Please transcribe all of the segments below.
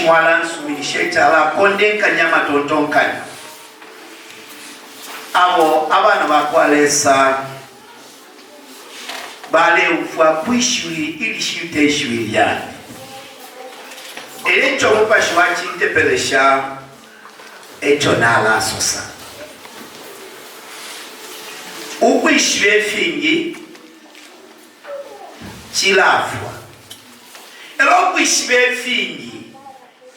chimwala nsumilishe chala kondenka nyama tontonkanya abo abana bakwalesa bale ufwa kwishuri ili shite ishuri yani echo mupashi wachintepelesha echo nala sosa ukwishwe fingi chilafwa elo kwishwe fingi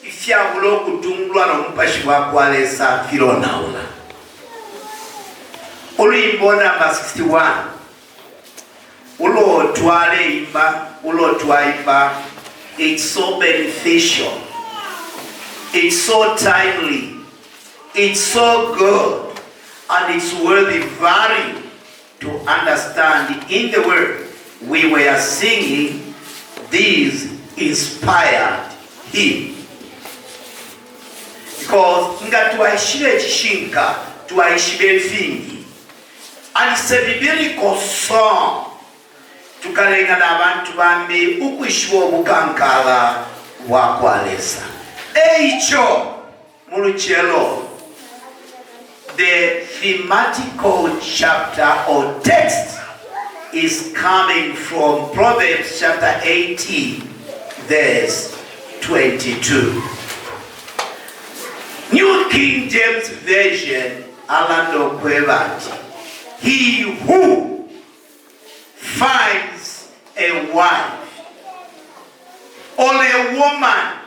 ifyabulo kutungulwa no mupashi wakwalesa filonaula Ulimbo number 61 Ulo twale imba, ulo twaimba. It's so beneficial. It's so timely. It's so good. And it's worthy value to understand. In the word we were singing, this inspired him. Because nga tuwaishile chishinka, tuwaishile fingi. And it's a biblical song. Tukalenga na abantu bambi ukwishwa bukankala wakwalesa. Eicho muluchelo. The thematical chapter or text is coming from Proverbs chapter 18 verse 22. New King James Version alando kwebaji. He who finds a wife or a woman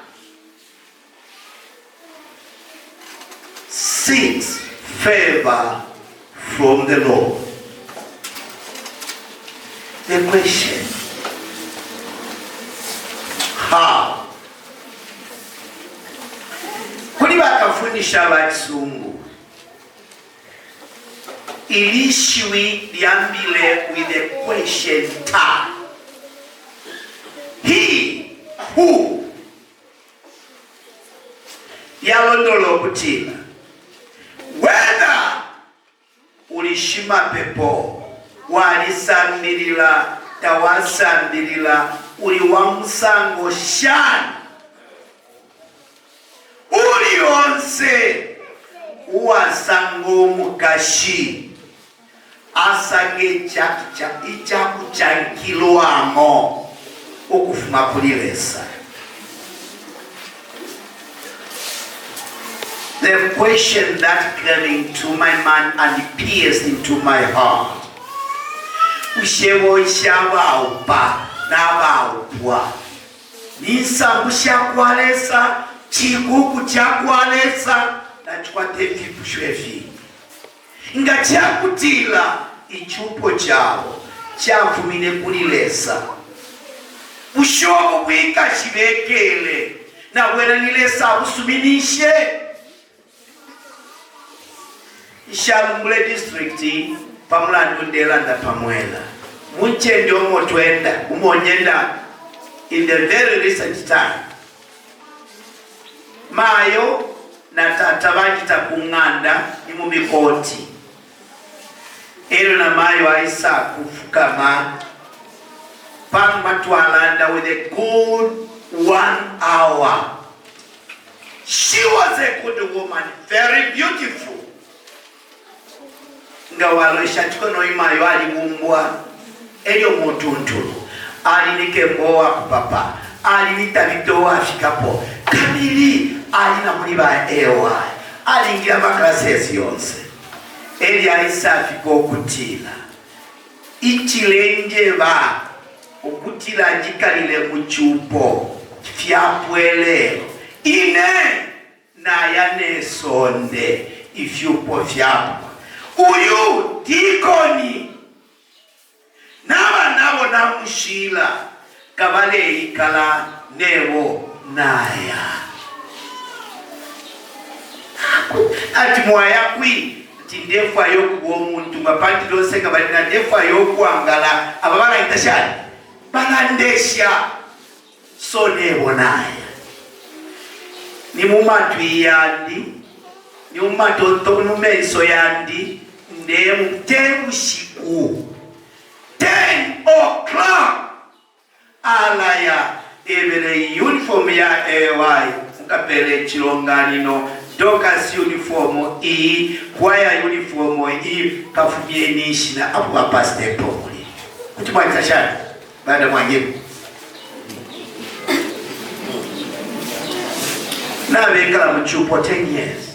seeks favor from the Lord. The question, how? Kuli bakafundisha abasungu Ilishwi liambile with a question tag. He who yalondolo kutina whether ulishima pepo walisambilila tawasambilila uliwamusango shani ulionse uwasango mukashi asange ichaku chankiloamo okufuma kulilesa. The question that came into my mind and pierced into my heart. Ushewo ishawa upa na baupwa. Nisa ushakwalesa chikuku chakwalesa na chkwate vipushwefi. Nga chakutila ichupo chao chafumine kulilesa. Ushobo wika shibekele na wena nilesa usuminishe. Ishalungule district pamula ndundela nda pamwela. Munche ndio motwenda umonyenda in the very recent time. Mayo na tatabajita kunganda ni mumikoti. Ero na mayo aisa kufukama Pamatualanda with a good 1 hour. She was a good woman, very beautiful. Ngawalo shachikono imayo alibumbwa elio motuntulu alinike mboa kupapa alinita vitoa fikapo kamili alina muliba ewa alingira maklasi yonse eli alisafika okutila ichilenje ba okutila jikalile muchupo fyapwele ine na yane sonde ifyupo fyapo uyu tikoni naba nabo namushila kabale ikala nebo naya ati mwaya kwi tindefu ayoku omuntu mapandi lose kabale na defu ayoku angala ababala itashani banandesha so nebo naya ni mumatu yandi ni umatoto numeiso yandi ndemu temushiku 10 o'clock alaya ebere uniform ya AY mukapele chilonganino Dokas uniform hii, kwaya uniform hii, kafubie nishi na abu wapaste pomuli. Kutumwa itashani, baada mwangimu. Na wekala mchupo 10 years.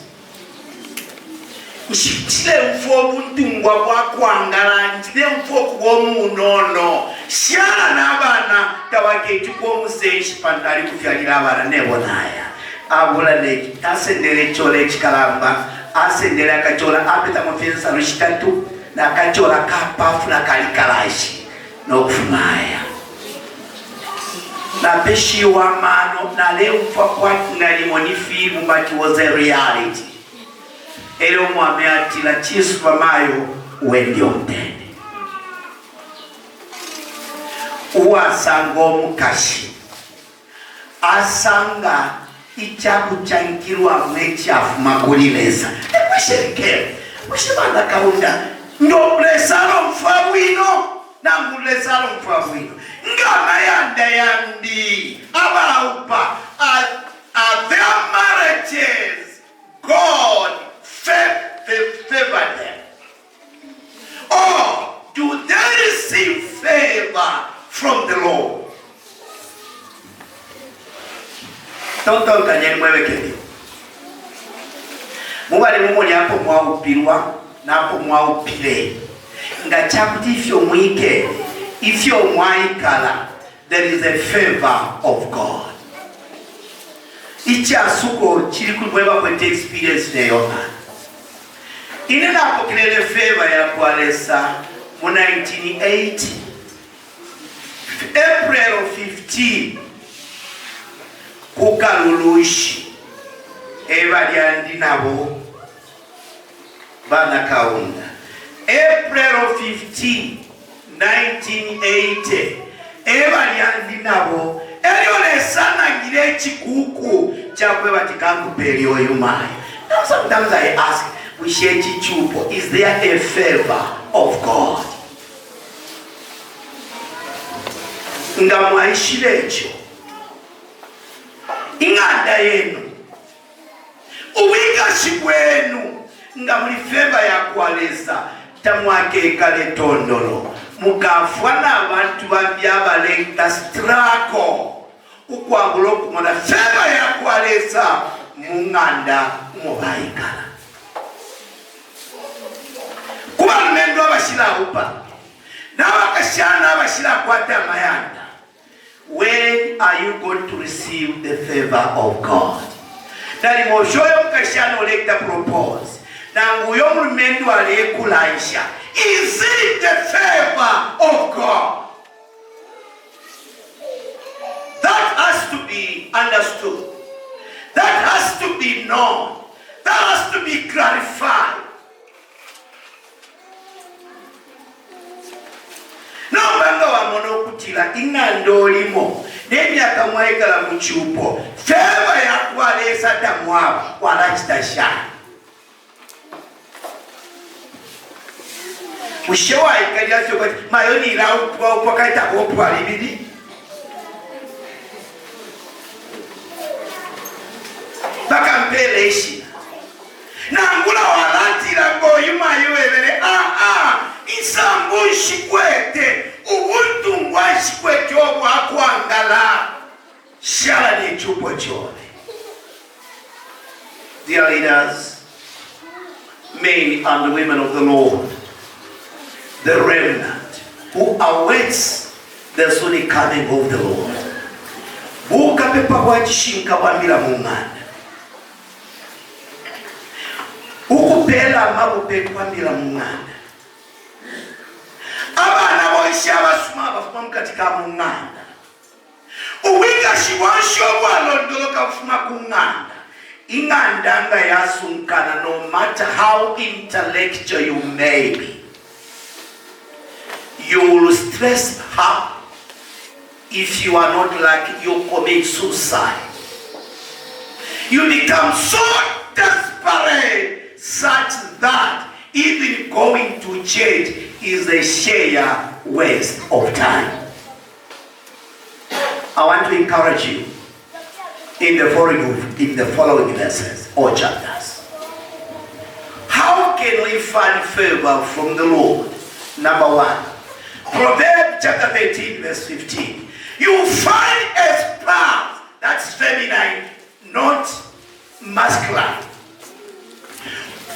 Nchile mfo mtungwa kwa kuangala, nchile mfo kwa munono. Shiala na abana, tawake chuko museshi pantari kufyalila abana nebo naya. Abula neki, asendele chole chikalamba, asendele akachola apeta mfensa rushitatu, na akachola kapafu na kalikalashi, no kufumaya. Na peshi wa mano, na leo mfa kwa kingalimoni filmu, but it was a reality. Elo mwamea tila chisu wa mayo, uwendi omtende. Uwasango mukashi. Asanga, ichabu chankirwa mwechafu makulileza. Ekwesherekele. Mweshimanda kaunda. Ndo mlesalo mfawino. Na mlesalo mfawino. Ngama yanda yandi. Aba upa. Their marriages. God favored them. Or do they receive favor from the Lord? Don't kanyeni mwewekeli. Mwali mumuli hapo mwaupilwa na hapo mwaupile. Nga chakuti ifyo mwike, ifyo mwaikala, there is a favor of God. Ichi asuko chiri kulweba kwete experience na yona. Inena hapo kilele favor ya kualesa mu 1980. April 15. Kukalulushi eva liandi nabo bana kaunda. April 15, 1980 eva liandi nabo elione sana ngile chikuku chakwe batikangu pelio yumayo. Now sometimes I ask, wishechi chupo, is there a favor of God? Ngamwaishilecho inganda yenu uwika shibwenu nga muli feva ya kualesa tamwake kale tondolo mukafwana abantu babyabale strako ukwabulo kumona feva ya kualesa munganda mubaikala kuba lumendo abashira upa na wakashana abashira kwata mayanda. When are you going to receive the favor of God? Nali moshoyo mkashano lekta propose. Na nguyo mmendu aliyekulaisha. Is it the favor of God? That has to be understood. That has to be known. That has to be clarified. No banga wa mono kutila ingando limo nemyaka mwaikala muchupo feva ya kualesa tamwabo wala chitashana ushewa ikalia sio mayoni ila upo kaita upo alibidi baka mpele ishi na ngula walati la boyu mayuwele isambu shikwete ubuntu ngwa shikwete obwa kwangala shala ni chupo chole. Dear leaders, men and women of the Lord, the remnant who awaits the soon coming of the Lord, buka pepa wachishinka wambila mungana ukupela mabupetu wambila mungana abana boisha basuma bafuma katika munganda uwika shiwansho walondoloka bafuma kunganda ingandanga yasunkana. No matter how intellectual you may be, you will stress her. If you are not like, you commit suicide. You become so desperate such that even going to church is a sheer waste of time. I want to encourage you. in the following verses or chapters. How can we find favor from the Lord? Number one, Proverbs chapter 13 verse 15. You find a spouse that's feminine, not masculine.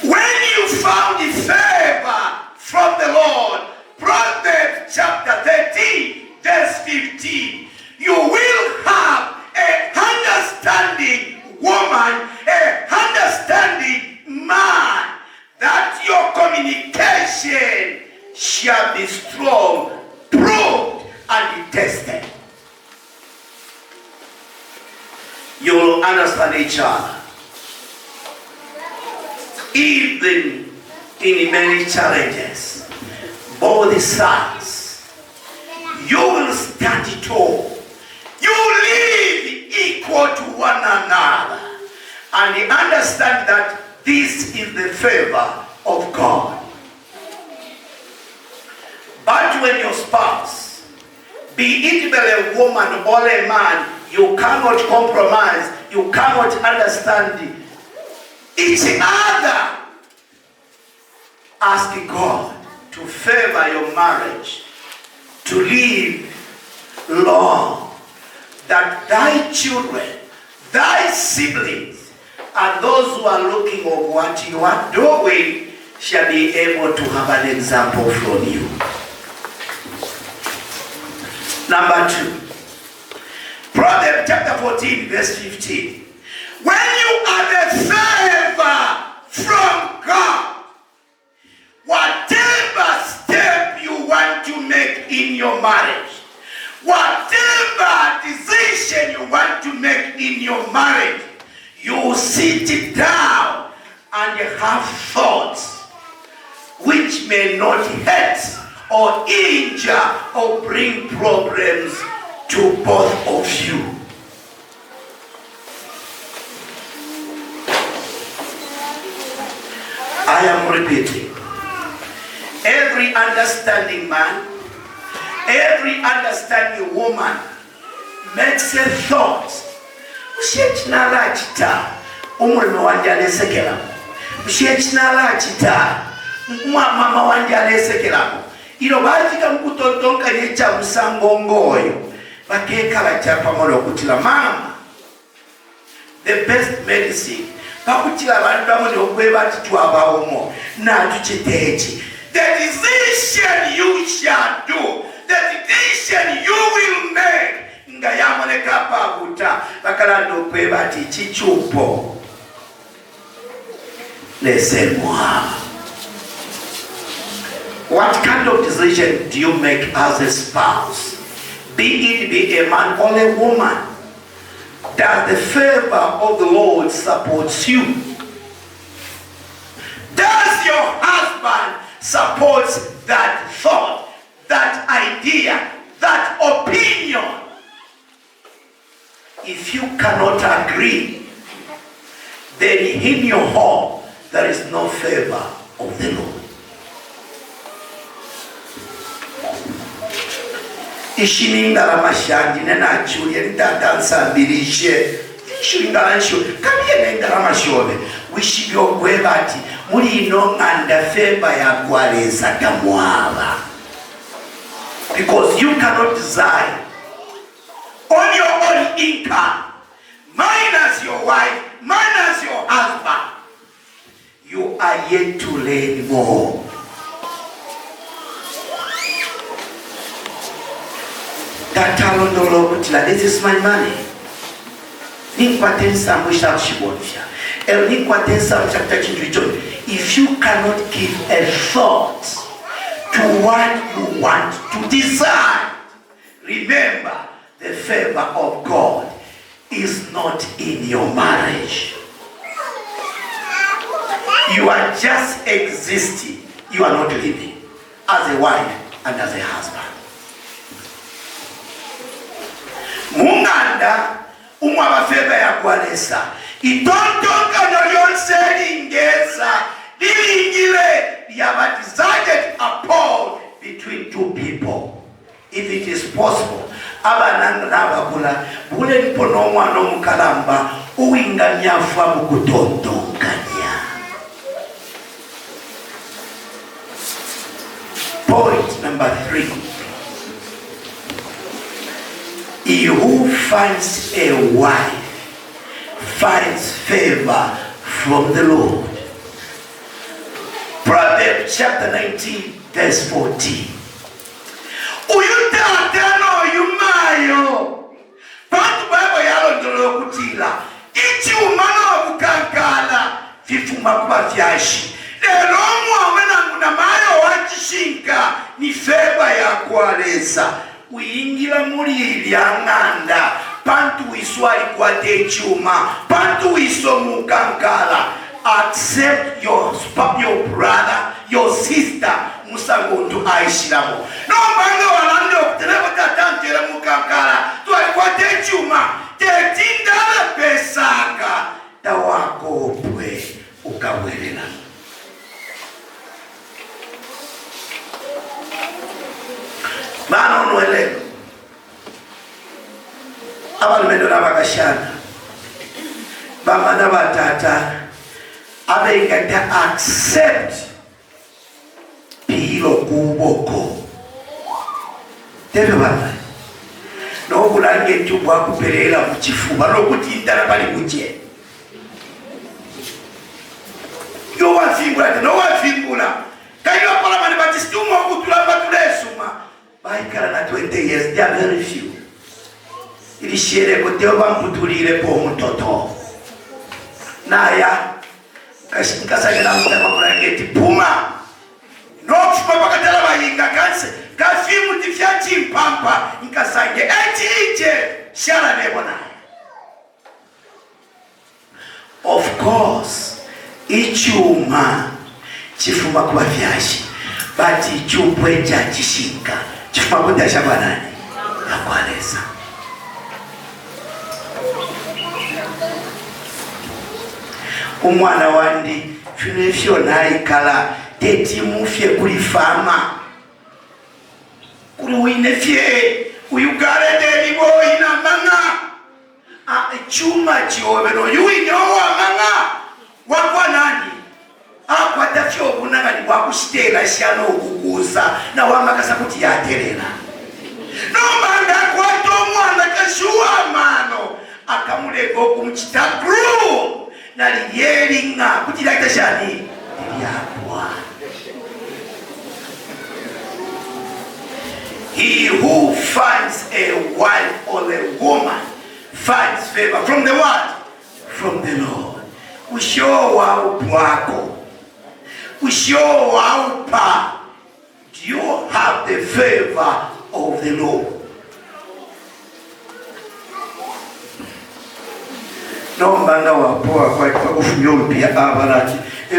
When you found the favor from the Lord, Proverbs chapter 13 verse 15, you will have a understanding woman, a understanding man, that your communication shall be strong, proved, and tested. You will understand each other. Even in many challenges, both sides, you will stand tall. You live equal to one another, and you understand that this is the favor of God. But when your spouse, be it a woman or a man, you cannot compromise, you cannot understand each other, ask God to favor your marriage, to live long, that thy children, thy siblings, and those who are looking at what you are doing shall be able to have an example from you. Number two, Proverbs chapter 14 verse 15. When you are the favor from God, whatever step you want to make in your marriage, whatever decision you want to make in your marriage, you sit down and have thoughts which may not hurt or injure or bring problems to both of you. I am repeating. Every understanding man, every understanding woman makes a thought. Mshechinala chita, umulime wanje alesekela. Mshechinala chita, mama wanje alesekela. Ilo batika mkutotonka yecha musango ngoyo. Bakeka bachapa molo kutila mama. The best medicine. Bakutila bantu bamwe okweba titwaba omo na tuchitechi. The decision you shall do, the decision you will make. Nga yamone kapa buta bakalando kweba tichichupo. Laissez-moi. What kind of decision do you make as a spouse? Be it be a man or a woman. Does the favor of the Lord support you? Does your husband support that thought, that idea, that opinion? If you cannot agree, then in your home there is no favor of the Lord. Ishininga mashandi nena Julia ndandansa birishe ishinga nsho kamiye nenda mashove wishibyo gwebati muri no nganda favor ya kwaleza kamwaba, because you cannot design on your own income minus your wife, minus your husband. You are yet to learn more. This is my money. If you cannot give a thought to what you want to decide, remember the favor of God is not in your marriage. You are just existing. You are not living as a wife and as a husband. Munganda umwaba favor ya kwanesa itontoka no yonse ingeza dilingile yaba decided upon between two people. If it is possible, abananga nabakula bule mpono omwana omukalamba uwingamyafu abukutondonganya. Point number 3. He who finds a wife finds favor from the Lord. Proverbs chapter 19 verse 14. Uyutatano yumayo pantu babo yalondolo kutila ichi umano bukankala vifuma kuba vyashi lero omwana nguna mayo wachishinka ni feva ya kwalesa uyingira muri lyanganda pantu iswali kwa techuma pantu isomu kankala. Accept your brother, your sister, musagondu aishiramo. No manga walando kuteleko tatantele mukankala. Tuwa kwa techuma, tetindala pesaka. Tawako opwe, ukawelela. Mana onuelelo. Abalumendo nabakashana. Bama nabatata. Abengata accept pilo kuboko. Tebe bana. No kulange tubwa kupelela muchifuba no kutindala bali muje. Yo wafingula no wafingula. Kayo pala mani batistuma kutula batulesuma. Baikala na 20 years they are very few. Ili shere kote bamutulire po mutoto. Naya kasagala mutama kurangeti puma no kufa bakatala bayinga kanse kafimu tifyachi mpampa nkasange ije shala nebona. Of course ichuma chifuma kwa vyashi but ichupwe cha chishinka chifuma kutasha banani akwaleza. Umwana wandi finefyo naikala teti mufye kuli fama kuli winefye uyugare deni boy na manga chuma chiovero yuinyo wa manga wakwa nani akwata fyo bunanga ni wakushitela shano okukuza na wamakasa kuti yaterera no manga kwato mwana kashuwa mano akamulego kumchita group na liyelinga kutilakita shani liyapwa. He who finds a wife or a woman finds favor from the what? From the Lord. Ushowa upwako. Ushowa upa. Do you have the favor of the Lord? No mbanga wapoa kwa kufunyombi abalati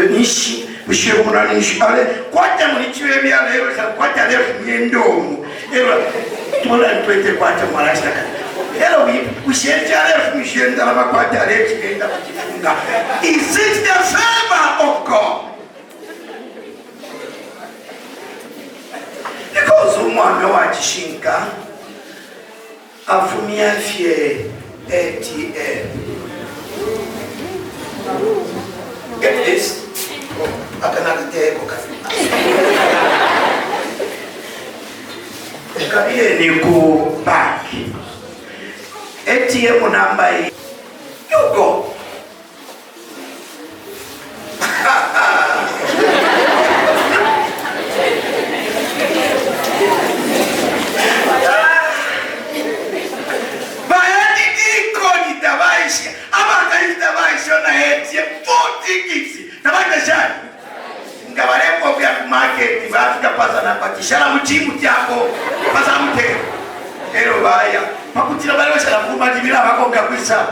nishi ushebuna nishi ale kwata mulichiwe bya lero sa kwata lero nyendomu ero tola ntwete kwata marashaka ero ushenja lero mshenda la kwata lero kenda kujifunga. Is it the favor of God? Because umwana wachishinka afumia fye ATM. Get this. I cannot take Kabie ni ku bank. ATM number you go. Market vafika pasa na pakishara muchimu tyako pasa mute ero baya pakutira bale bashala kuma dibira bakonga kwisa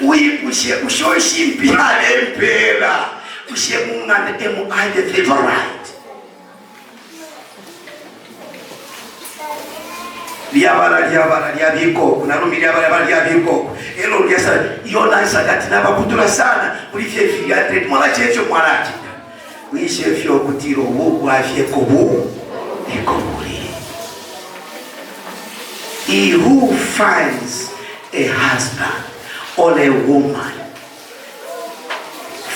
uyipushe ushoshi mpiyale mpela ushe mungana emu aide favorite liabala liabiko kunarumi liabala liabiko elo liasa yona sakati na bakutula sana ulifye filiatre mwana checho mwanachi wishe fyo kutiro wogu afye kobu ekobuli. He who finds a husband or a woman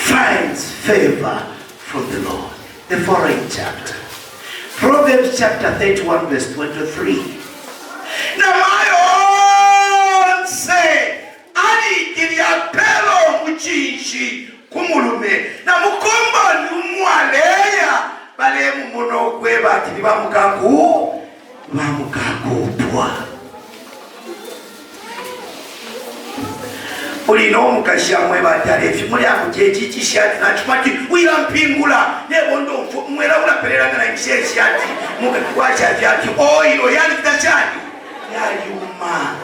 finds favor from the Lord. The following chapter, Proverbs chapter 31 verse 23. Na mayo say ali kilia pelo muchinshi kumulume na mukomba numwaleya bale mumono kweba ati bamukakupwa. Ulino mukashya mweba atalefi muli akujeji chishati na chumati wila mpingula nebondo mwela unapereranga na chishati mukakwacha vyati oilo yani kitachani yaliuma.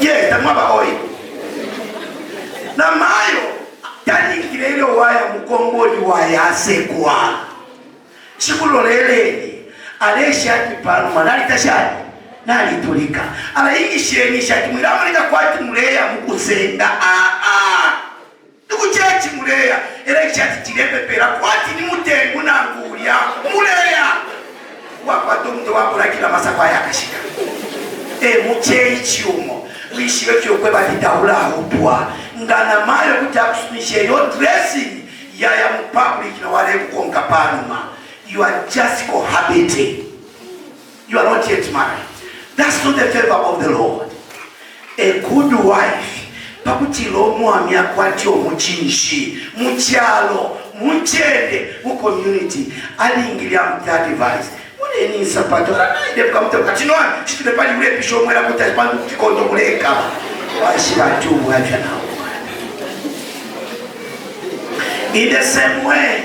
Yes, tamwaba oilo na mayo yani kilelo waya mukongoli waya sekwa chikuloleleni aleshati pano manali tashati nalitulika alayingisheni shati mwilamalika kwati muleya mukusenga nikuchechi muleya era shati chilembepera kwati ni mutengu nangulya muleya wakwato mtu wakulakila masakwa yakashika muchechi umo wishiwe kyokwe batitaula upwa ngana mayo kutakusumishe yo dressing ya public na wale kukonga panuma. You are just cohabiting. You are not yet married. That's not the favor of the Lord. A good wife pakutilo mwami akwatyo muchinshi muchalo muchende mu community alingilya mtati vice mune ni sapato ide kamto katinoa chitile pali ule pisho mwela kutapandu kikondo muleka washibatu wafya nao. In the same way,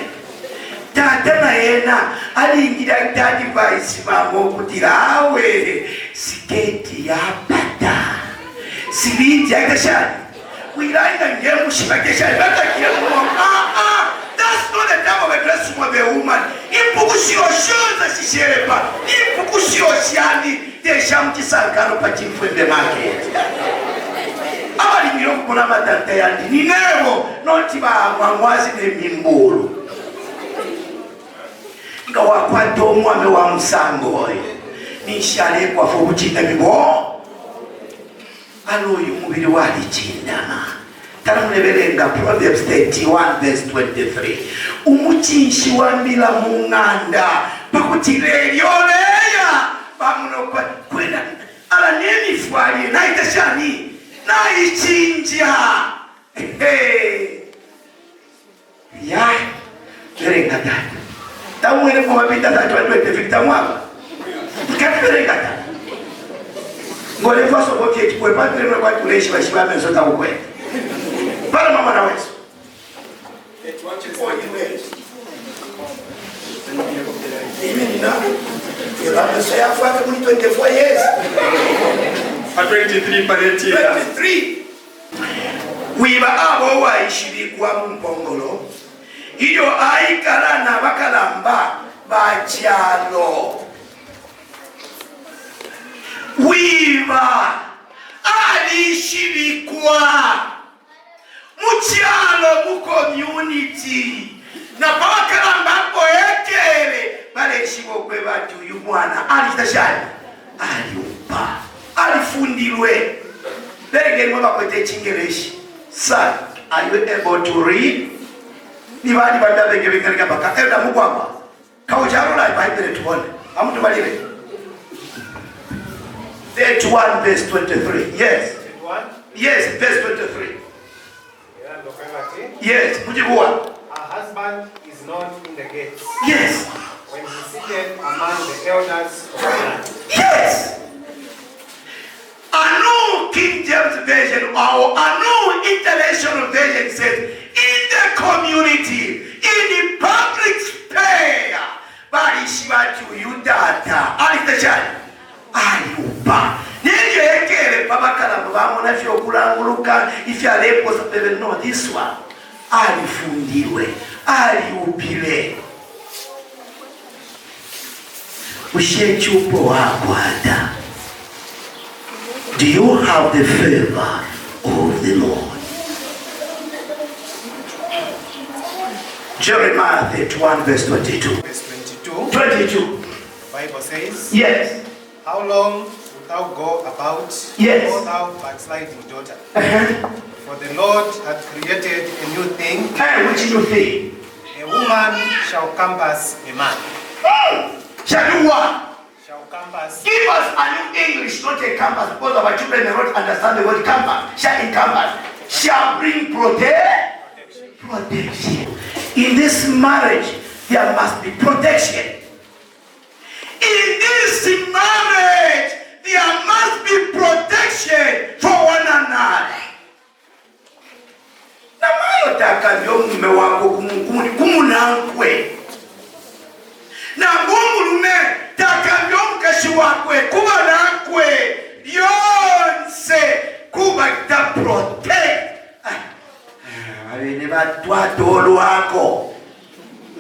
tata na yena alingira tati vice mamo kutirawe siketi ya pata sibiti ya kashani wilainga ngemu shibakeshani bata kiemu. That's not the time of a dress of a woman. Impukushio shoza shisherepa impukushio shiani deshamti sankano pachifu in the market. Abali miro kuna matante yandi ninevo noti ba mwamwazi ne mimbulu nga wakwato mwame wa msango nishale kwa fukuchina mibo aloyu mubili wali chindama tamulebelenga Proverbs 31 verse 23. Umuchinshi wa mbila munganda pakutilelyoleya pamunokwa kwenda ala nemi fwali na itashani na ichinja ya berenga tata tamwene kwa mabita tatu wadwete fikta mwaba kati berenga tata ngole faso koke chikwe patile mwa kwa kuleshi wa shiba menzota ukwe para mama na wesu Sayafaka muni 24 years. 23 paretia. 23. Wiba abo waishibikwa mpongolo. Iyo aikala na bakalamba bachalo. Wiba alishibikwa muchalo mu community. Na bakalamba poekele bale shibokwe batu yu mwana alitashani aliupa alifundilwe bege mwa bakwete chingereshi. Son, are you able to read? Ni bani banda bege bega baka enda mugwamba kaujaro la Bible tuone amuntu balile 31 verse 23. Yes, 31. Yes, verse 23. Yes, mujibua. A husband is known in the gates. Yes. When he seated among the elders of the land. Yes. A new King James Version or a new International Version says, in the community, in the public sphere, barishibatu yudata, alitachani, ayuba. Nenge ekele babakala mbamona fyo kulanguluka ifya lepo sa bebe no this one. Alifundiwe, aliupile. Ushechupo wakwata. Do you have the favor of the Lord? Jeremiah 31 verse 22. Verse 22. 22. Bible says, Yes. how long wilt thou go about, Yes. O thou backsliding daughter? Uh-huh. For the Lord hath created a new thing. Hey, which new thing? A woman shall compass a man. Shall do what? Shall compass. Give us a new English, not a compass, because our children may not understand the word compass. Shall encompass. Shall bring protection. In this marriage, there must be protection. In this marriage, there must be protection for one another. Na mayo takavyo mume wako kumunangwe. Na mumume takavyo mkashi wakwe kumunangwe. Yonse kuba ta protect. Abene batwatolo wako.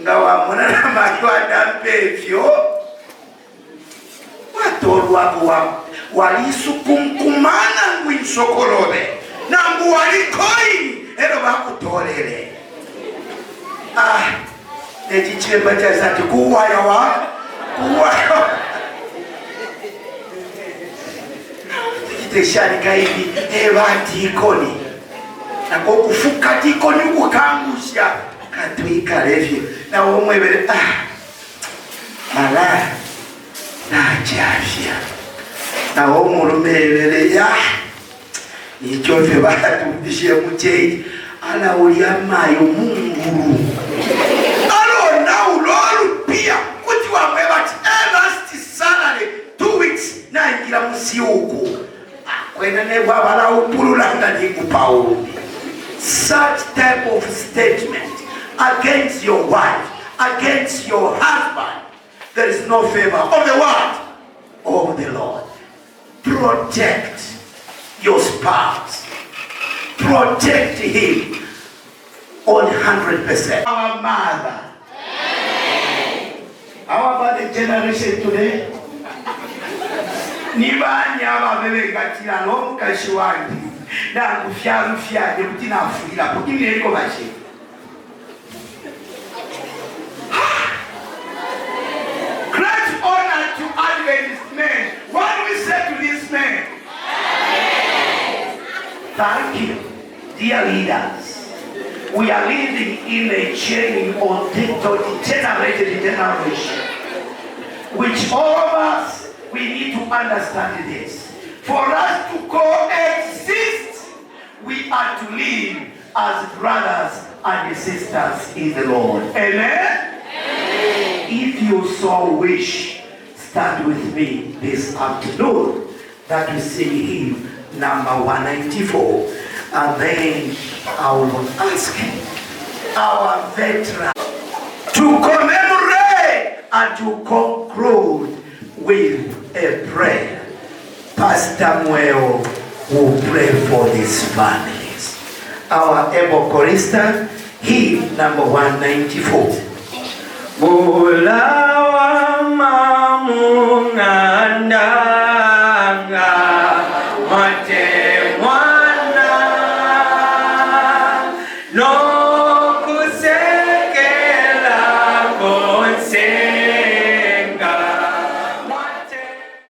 Ngawa mwana na mayo adampevyo. Watolo wako walisukumkumana ngwinsokolobe. Na mbu walikoi. Ero bakutolele. Nechichemba chasati kuwaya wa. Tikitesharika hivi evati ikoni. Na kufuka tikoni ukangusha. Katuika levye. Na umwebele. Ala. Na chafya. Na umurumebele ya. Nichofe batudishie mucheji ala uliyamayo Mungu alo na ulolu pia kuti wamwe bati last salary 2 weeks na ingira musiuku kwenda ne baba upulula ngati kupaundi. Such type of statement against your wife, against your husband, there is no favor of the word of the Lord. Protect your spouse. Protect him on 100%. Our mother. How about the generation today? Nibani ababebe gatira no kashiwandi. Na kufya de mutina afira pokini liko bashi. Great honor to Adventist men. What do we say to this man? Thank you, dear leaders. We are living in a chain of generation, which all of us, we need to understand this. For us to coexist, we are to live as brothers and sisters in the Lord. Amen? Amen. If you so wish, stand with me this afternoon that we sing hymn number 194, and then I will ask our veteran to commemorate and to conclude with a prayer. Pastor Mweo will pray for these families. Our able chorister, hymn number 194.